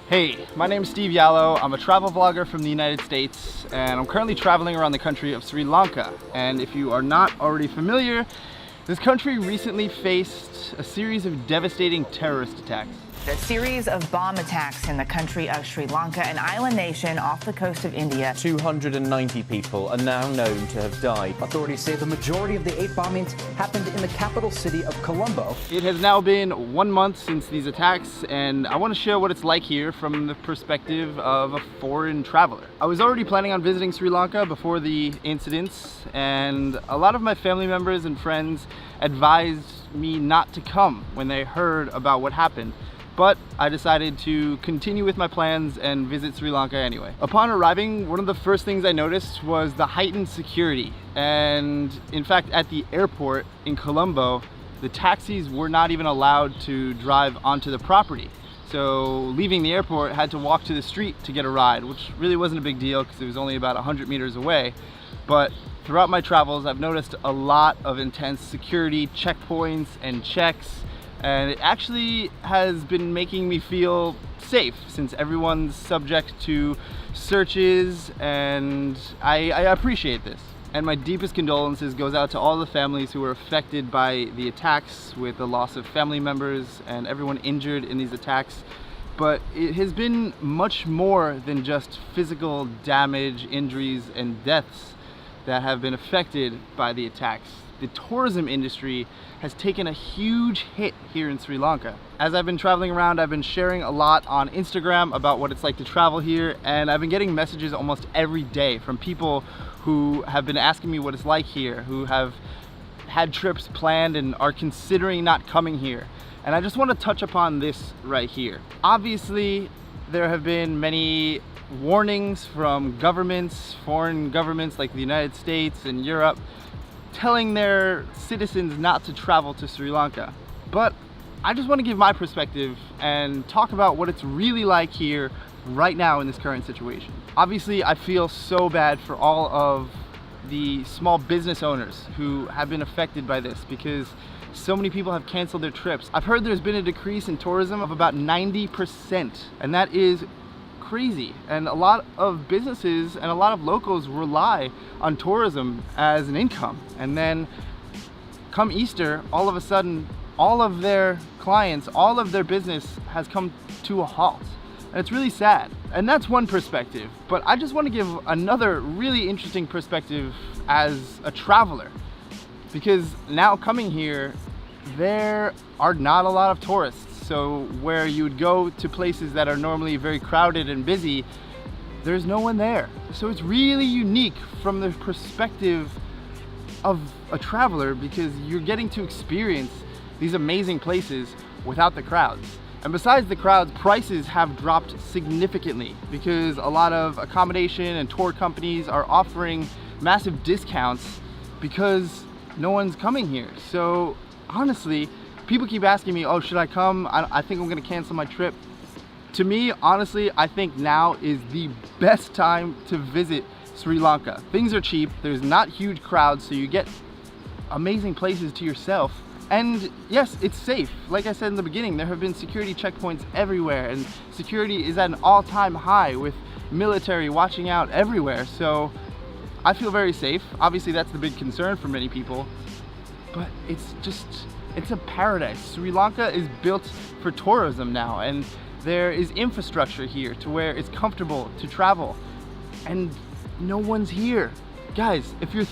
Hey, my name is Steve Yallo. I'm a travel vlogger from the United States, and I'm currently traveling around the country of Sri Lanka. And if you are not already familiar, this country recently faced a series of devastating terrorist attacks. A series of bomb attacks in the country of Sri Lanka, an island nation off the coast of India. 290 people are now known to have died. Authorities say the majority of the 8 bombings happened in the capital city of Colombo. It has now been 1 month since these attacks, and I want to share what it's like here from the perspective of a foreign traveler. I was already planning on visiting Sri Lanka before the incidents, and a lot of my family members and friends advised me not to come when they heard about what happened. But I decided to continue with my plans and visit Sri Lanka anyway. Upon arriving, one of the first things I noticed was the heightened security. And in fact, at the airport in Colombo, the taxis were not even allowed to drive onto the property. So leaving the airport, I had to walk to the street to get a ride, which really wasn't a big deal because it was only about 100 meters away. But throughout my travels, I've noticed a lot of intense security checkpoints and checks. And it actually has been making me feel safe since everyone's subject to searches, and I appreciate this. And my deepest condolences goes out to all the families who were affected by the attacks, with the loss of family members and everyone injured in these attacks. But it has been much more than just physical damage, injuries, and deaths that have been affected by the attacks. The tourism industry has taken a huge hit here in Sri Lanka. As I've been traveling around, I've been sharing a lot on Instagram about what it's like to travel here, and I've been getting messages almost every day from people who have been asking me what it's like here, who have had trips planned and are considering not coming here. And I just want to touch upon this right here. Obviously, there have been many warnings from governments, foreign governments like the United States and Europe, telling their citizens not to travel to Sri Lanka. But I just want to give my perspective and talk about what it's really like here right now in this current situation. Obviously, I feel so bad for all of the small business owners who have been affected by this because so many people have canceled their trips. I've heard there's been a decrease in tourism of about 90%, and that is crazy. And a lot of businesses and a lot of locals rely on tourism as an income. And then come Easter, all of a sudden, all of their clients, all of their business has come to a halt. And it's really sad. And that's one perspective. But I just want to give another really interesting perspective as a traveler. Because now coming here, there are not a lot of tourists. So where you would go to places that are normally very crowded and busy, there's no one there. So it's really unique from the perspective of a traveler because you're getting to experience these amazing places without the crowds. And besides the crowds, prices have dropped significantly because a lot of accommodation and tour companies are offering massive discounts because no one's coming here. So honestly, people keep asking me, oh, should I come? I think I'm gonna cancel my trip. To me, honestly, I think now is the best time to visit Sri Lanka. Things are cheap, there's not huge crowds, so you get amazing places to yourself. And yes, it's safe. Like I said in the beginning, there have been security checkpoints everywhere, and security is at an all-time high with military watching out everywhere. So I feel very safe. Obviously, that's the big concern for many people, but it's a paradise. Sri Lanka is built for tourism now, and there is infrastructure here to where it's comfortable to travel, and no one's here. Guys, if you're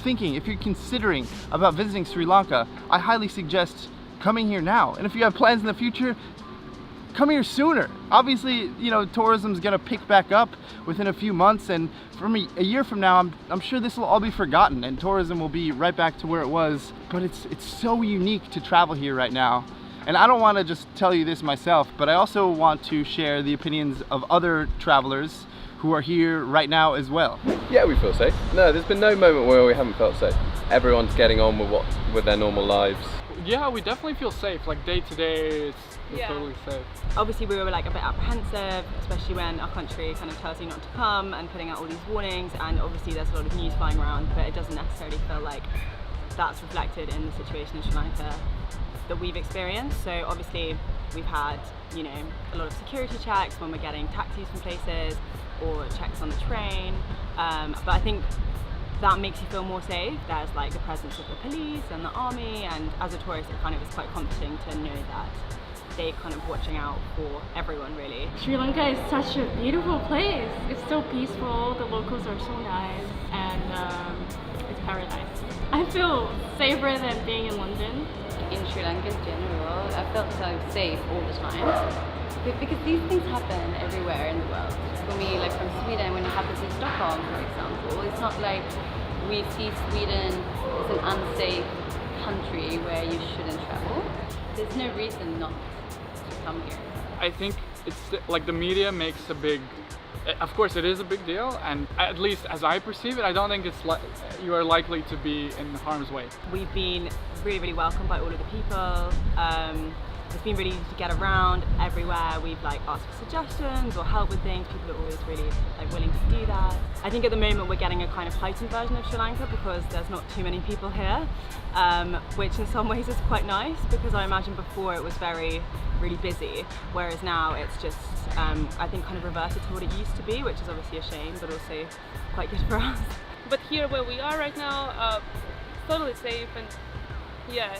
considering about visiting Sri Lanka, I highly suggest coming here now. And if you have plans in the future, come here sooner. Obviously, you know, tourism's gonna pick back up within a few months, and from a year from now, I'm sure this will all be forgotten and tourism will be right back to where it was. But it's so unique to travel here right now. And I don't want to just tell you this myself, but I also want to share the opinions of other travelers who are here right now as well. Yeah, we feel safe. No, there's been no moment where we haven't felt safe. Everyone's getting on with their normal lives. Yeah, we definitely feel safe. Like day to day, it's totally safe. Obviously we were like a bit apprehensive, especially when our country kind of tells you not to come and putting out all these warnings, and obviously there's a lot of news flying around, but it doesn't necessarily feel like that's reflected in the situation in Sri Lanka that we've experienced. So obviously we've had you know, a lot of security checks when we're getting taxis from places or checks on the train. But I think that makes you feel more safe. There's like the presence of the police and the army, and as a tourist it kind of is quite comforting to know that they're kind of watching out for everyone really. Sri Lanka is such a beautiful place. It's so peaceful, the locals are so nice, and it's paradise. I feel safer than being in London. In Sri Lanka in general, I felt so safe all the time. Because these things happen everywhere in the world. For me, like from Sweden, when it happens in Stockholm, for example, it's not like we see Sweden as an unsafe country where you shouldn't travel. There's no reason not to come here. I think it's like the media makes a big, of course it is a big deal, and at least as I perceive it, I don't think it's you are likely to be in harm's way. We've been really welcomed by all of the people. It's been really easy to get around everywhere. We've like asked for suggestions or help with things. People are always really like willing to do that. I think at the moment we're getting a kind of heightened version of Sri Lanka because there's not too many people here, which in some ways is quite nice, because I imagine before it was really busy, whereas now it's just I think kind of reverted to what it used to be, which is obviously a shame, but also quite good for us. But here where we are right now, totally safe, and yeah.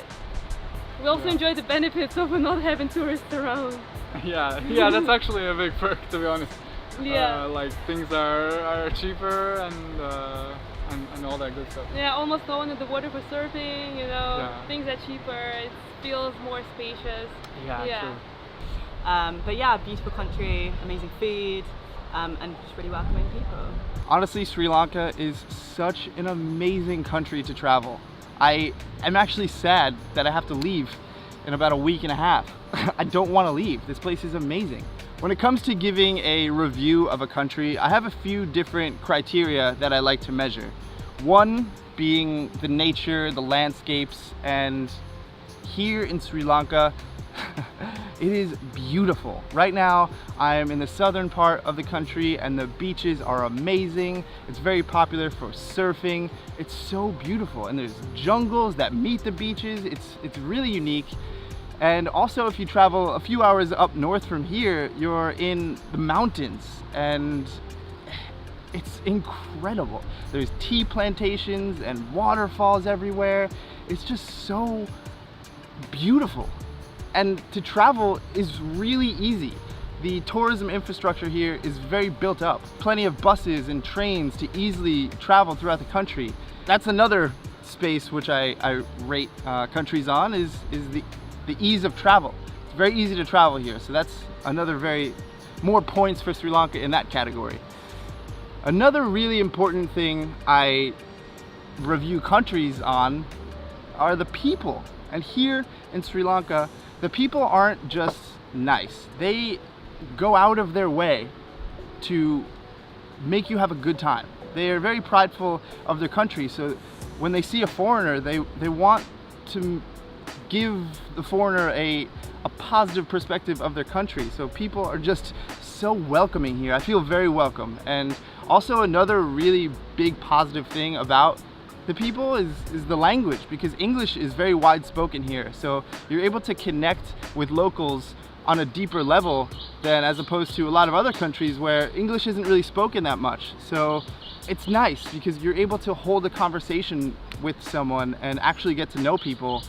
We also enjoy the benefits of not having tourists around. Yeah, that's actually a big perk, to be honest. Yeah. Like things are cheaper and all that good stuff. Yeah, almost no one in the water for surfing, you know, Yeah. things are cheaper, it feels more spacious. Yeah. True. But yeah, beautiful country, amazing food, and just really welcoming people. Honestly, Sri Lanka is such an amazing country to travel. I am actually sad that I have to leave in about a week and a half. I don't want to leave. This place is amazing. When it comes to giving a review of a country, I have a few different criteria that I like to measure. One being the nature, the landscapes, and here in Sri Lanka, it is beautiful. Right now, I am in the southern part of the country and the beaches are amazing. It's very popular for surfing. It's so beautiful, and there's jungles that meet the beaches. It's really unique. And also, if you travel a few hours up north from here, you're in the mountains, and it's incredible. There's tea plantations and waterfalls everywhere. It's just so beautiful. And to travel is really easy. The tourism infrastructure here is very built up. Plenty of buses and trains to easily travel throughout the country. That's another space which I rate countries on, is the ease of travel. It's very easy to travel here, so that's another more points for Sri Lanka in that category. Another really important thing I review countries on are the people. And here in Sri Lanka, the people aren't just nice. They go out of their way to make you have a good time. They are very prideful of their country, so when they see a foreigner, they want to give the foreigner a positive perspective of their country. So people are just so welcoming here. I feel very welcome. And also another really big positive thing about the people is the language, because English is very wide spoken here. So you're able to connect with locals on a deeper level than as opposed to a lot of other countries where English isn't really spoken that much. So it's nice because you're able to hold a conversation with someone and actually get to know people.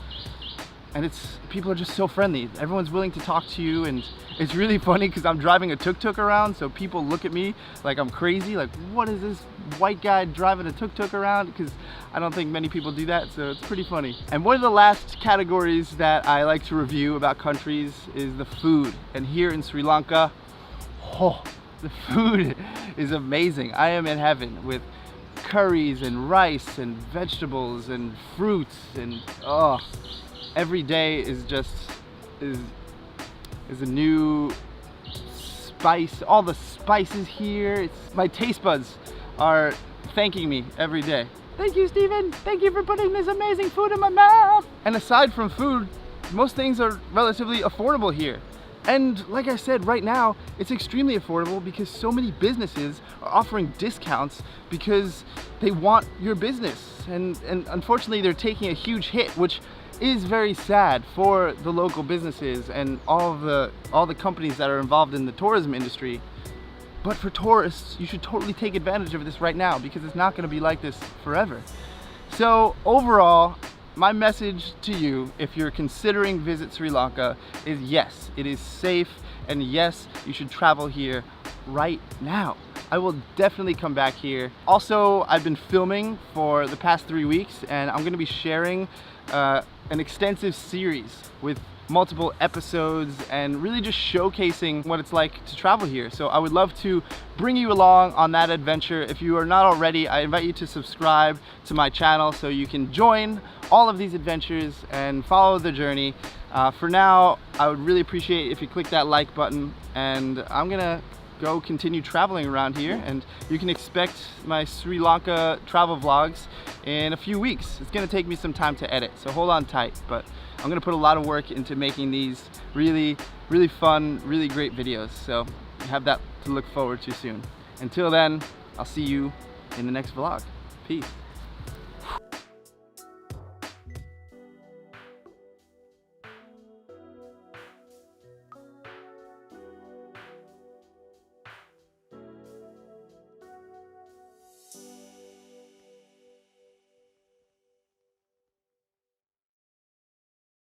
And people are just so friendly. Everyone's willing to talk to you, and it's really funny because I'm driving a tuk-tuk around, so people look at me like I'm crazy, like what is this white guy driving a tuk-tuk around? Because I don't think many people do that, so it's pretty funny. And one of the last categories that I like to review about countries is the food. And here in Sri Lanka, the food is amazing. I am in heaven with curries and rice and vegetables and fruits, and every day is a new spice. All the spices here, my taste buds are thanking me every day. Thank you, Steven. Thank you for putting this amazing food in my mouth. And aside from food, most things are relatively affordable here. And like I said, right now, it's extremely affordable because so many businesses are offering discounts because they want your business. And unfortunately, they're taking a huge hit, which is very sad for the local businesses and all the companies that are involved in the tourism industry. But for tourists, you should totally take advantage of this right now, because it's not going to be like this forever. So overall, my message to you, if you're considering Visit Sri Lanka, is yes, it is safe, and yes, you should travel here right now. I will definitely come back here. Also, I've been filming for the past 3 weeks, and I'm going to be sharing an extensive series with multiple episodes and really just showcasing what it's like to travel here. So I would love to bring you along on that adventure. If you are not already, I invite you to subscribe to my channel so you can join all of these adventures and follow the journey. For now, I would really appreciate if you click that like button, and I'm gonna go continue traveling around here, and you can expect my Sri Lanka travel vlogs in a few weeks. It's gonna take me some time to edit, so hold on tight, but I'm gonna put a lot of work into making these really fun, really great videos, so you have that to look forward to soon. Until then, I'll see you in the next vlog. Peace.